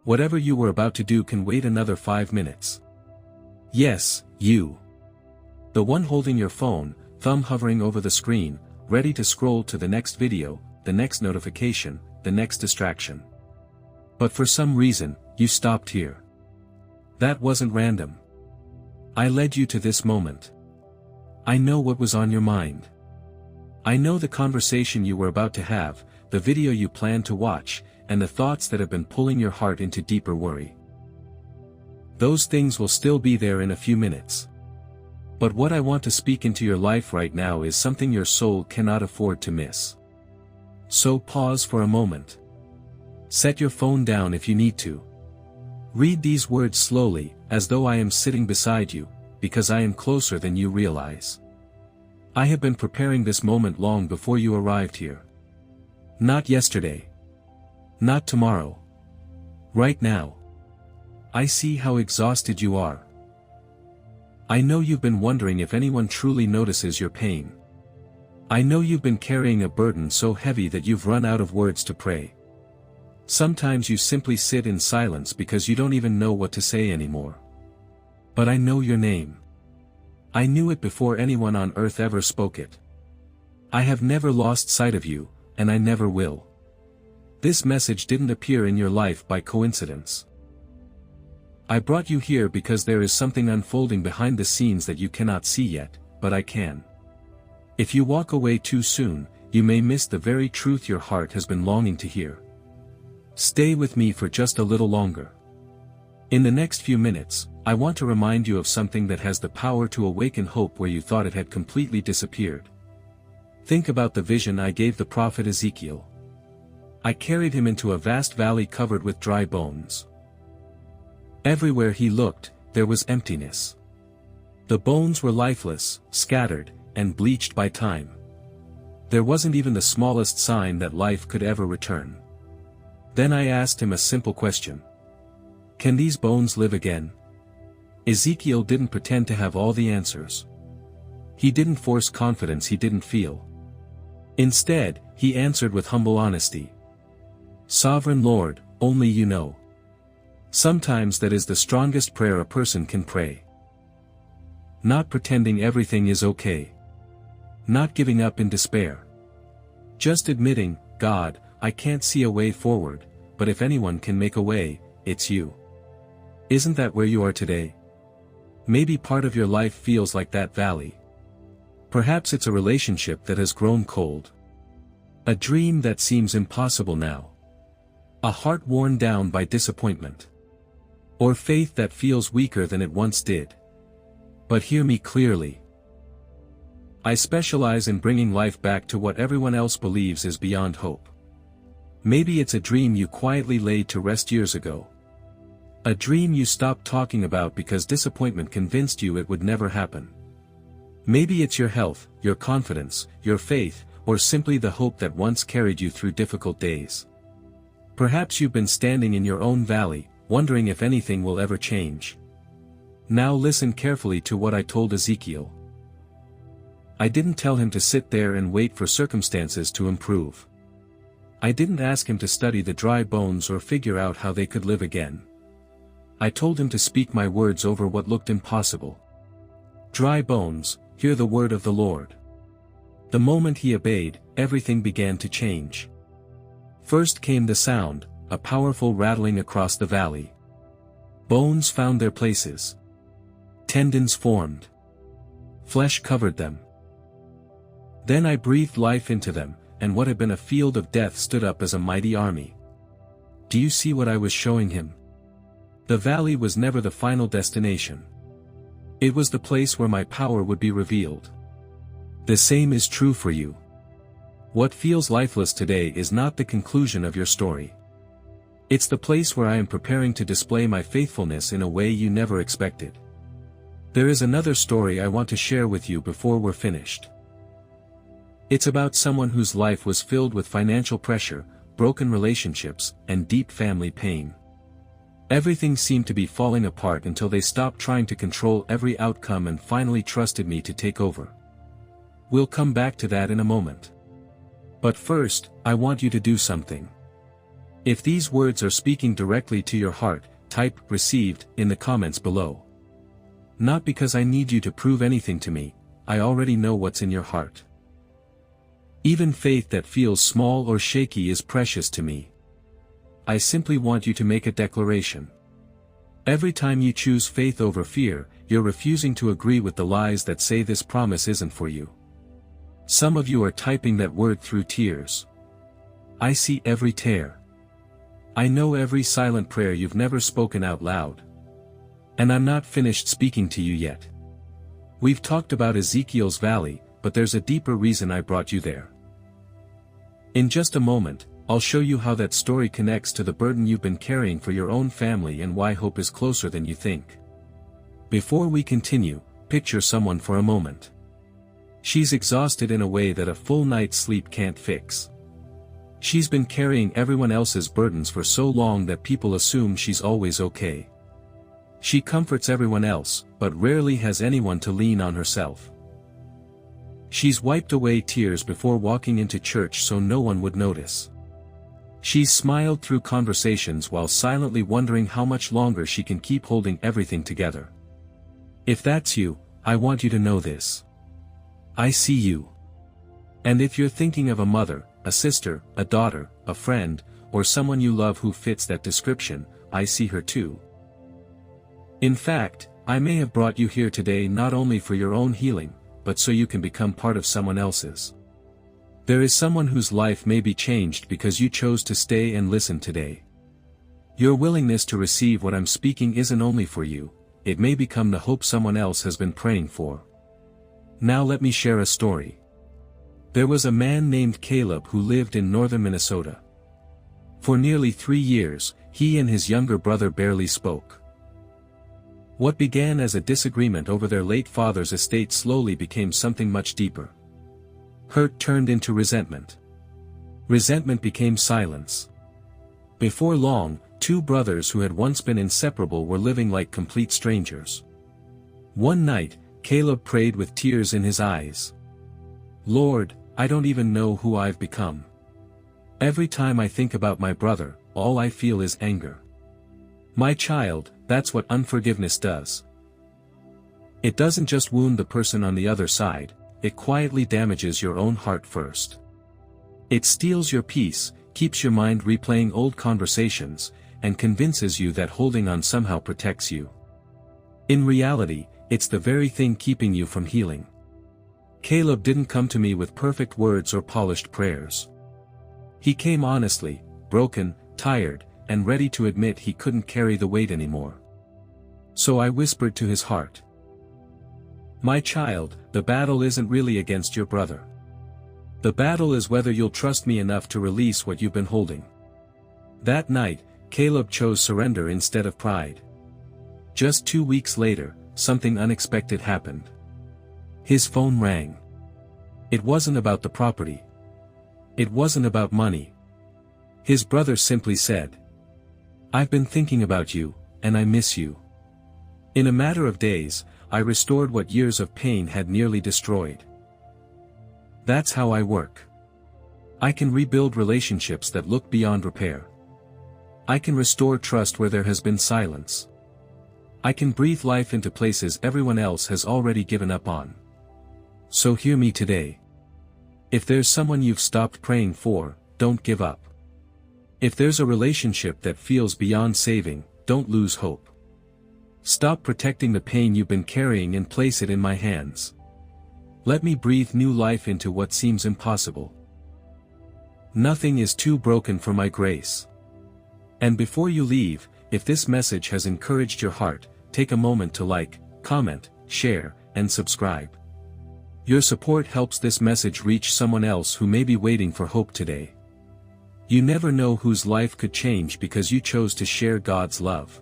Whatever you were about to do can wait another 5 minutes. Yes, you. The one holding your phone, thumb hovering over the screen, ready to scroll to the next video, the next notification, the next distraction. But for some reason, you stopped here. That wasn't random. I led you to this moment. I know what was on your mind. I know the conversation you were about to have, the video you planned to watch, and the thoughts that have been pulling your heart into deeper worry. Those things will still be there in a few minutes. But what I want to speak into your life right now is something your soul cannot afford to miss. So pause for a moment. Set your phone down if you need to. Read these words slowly, as though I am sitting beside you, because I am closer than you realize. I have been preparing this moment long before you arrived here. Not yesterday. Not tomorrow. Right now. I see how exhausted you are. I know you've been wondering if anyone truly notices your pain. I know you've been carrying a burden so heavy that you've run out of words to pray. Sometimes you simply sit in silence because you don't even know what to say anymore. But I know your name. I knew it before anyone on earth ever spoke it. I have never lost sight of you, and I never will. This message didn't appear in your life by coincidence. I brought you here because there is something unfolding behind the scenes that you cannot see yet, but I can. If you walk away too soon, you may miss the very truth your heart has been longing to hear. Stay with me for just a little longer. In the next few minutes, I want to remind you of something that has the power to awaken hope where you thought it had completely disappeared. Think about the vision I gave the prophet Ezekiel. I carried him into a vast valley covered with dry bones. Everywhere he looked, there was emptiness. The bones were lifeless, scattered, and bleached by time. There wasn't even the smallest sign that life could ever return. Then I asked him a simple question. Can these bones live again? Ezekiel didn't pretend to have all the answers. He didn't force confidence he didn't feel. Instead, he answered with humble honesty. Sovereign Lord, only you know. Sometimes that is the strongest prayer a person can pray. Not pretending everything is okay. Not giving up in despair. Just admitting, God, I can't see a way forward, but if anyone can make a way, it's you. Isn't that where you are today? Maybe part of your life feels like that valley. Perhaps it's a relationship that has grown cold. A dream that seems impossible now. A heart worn down by disappointment. Or faith that feels weaker than it once did. But hear me clearly. I specialize in bringing life back to what everyone else believes is beyond hope. Maybe it's a dream you quietly laid to rest years ago. A dream you stopped talking about because disappointment convinced you it would never happen. Maybe it's your health, your confidence, your faith, or simply the hope that once carried you through difficult days. Perhaps you've been standing in your own valley, wondering if anything will ever change. Now listen carefully to what I told Ezekiel. I didn't tell him to sit there and wait for circumstances to improve. I didn't ask him to study the dry bones or figure out how they could live again. I told him to speak my words over what looked impossible. Dry bones, hear the word of the Lord. The moment he obeyed, everything began to change. First came the sound, a powerful rattling across the valley. Bones found their places. Tendons formed. Flesh covered them. Then I breathed life into them, and what had been a field of death stood up as a mighty army. Do you see what I was showing him? The valley was never the final destination. It was the place where my power would be revealed. The same is true for you. What feels lifeless today is not the conclusion of your story. It's the place where I am preparing to display my faithfulness in a way you never expected. There is another story I want to share with you before we're finished. It's about someone whose life was filled with financial pressure, broken relationships, and deep family pain. Everything seemed to be falling apart until they stopped trying to control every outcome and finally trusted me to take over. We'll come back to that in a moment. But first, I want you to do something. If these words are speaking directly to your heart, type "received" in the comments below. Not because I need you to prove anything to me, I already know what's in your heart. Even faith that feels small or shaky is precious to me. I simply want you to make a declaration. Every time you choose faith over fear, you're refusing to agree with the lies that say this promise isn't for you. Some of you are typing that word through tears. I see every tear. I know every silent prayer you've never spoken out loud. And I'm not finished speaking to you yet. We've talked about Ezekiel's valley, but there's a deeper reason I brought you there. In just a moment, I'll show you how that story connects to the burden you've been carrying for your own family and why hope is closer than you think. Before we continue, picture someone for a moment. She's exhausted in a way that a full night's sleep can't fix. She's been carrying everyone else's burdens for so long that people assume she's always okay. She comforts everyone else, but rarely has anyone to lean on herself. She's wiped away tears before walking into church so no one would notice. She's smiled through conversations while silently wondering how much longer she can keep holding everything together. If that's you, I want you to know this. I see you. And if you're thinking of a mother, a sister, a daughter, a friend, or someone you love who fits that description, I see her too. In fact, I may have brought you here today not only for your own healing, but so you can become part of someone else's. There is someone whose life may be changed because you chose to stay and listen today. Your willingness to receive what I'm speaking isn't only for you, it may become the hope someone else has been praying for. Now let me share a story. There was a man named Caleb who lived in northern Minnesota. For nearly 3 years, he and his younger brother barely spoke. What began as a disagreement over their late father's estate slowly became something much deeper. Hurt turned into resentment. Resentment became silence. Before long, 2 brothers who had once been inseparable were living like complete strangers. One night, Caleb prayed with tears in his eyes. "Lord, I don't even know who I've become. Every time I think about my brother, all I feel is anger. My child, that's what unforgiveness does. It doesn't just wound the person on the other side, it quietly damages your own heart first. It steals your peace, keeps your mind replaying old conversations, and convinces you that holding on somehow protects you. In reality, it's the very thing keeping you from healing." Caleb didn't come to me with perfect words or polished prayers. He came honestly, broken, tired, and ready to admit he couldn't carry the weight anymore. So I whispered to his heart, "My child, the battle isn't really against your brother. The battle is whether you'll trust me enough to release what you've been holding." That night, Caleb chose surrender instead of pride. Just 2 weeks later, something unexpected happened. His phone rang. It wasn't about the property. It wasn't about money. His brother simply said, "I've been thinking about you, and I miss you." In a matter of days, I restored what years of pain had nearly destroyed. That's how I work. I can rebuild relationships that look beyond repair. I can restore trust where there has been silence. I can breathe life into places everyone else has already given up on. So hear me today. If there's someone you've stopped praying for, don't give up. If there's a relationship that feels beyond saving, don't lose hope. Stop protecting the pain you've been carrying and place it in my hands. Let me breathe new life into what seems impossible. Nothing is too broken for my grace. And before you leave, if this message has encouraged your heart, take a moment to like, comment, share, and subscribe. Your support helps this message reach someone else who may be waiting for hope today. You never know whose life could change because you chose to share God's love.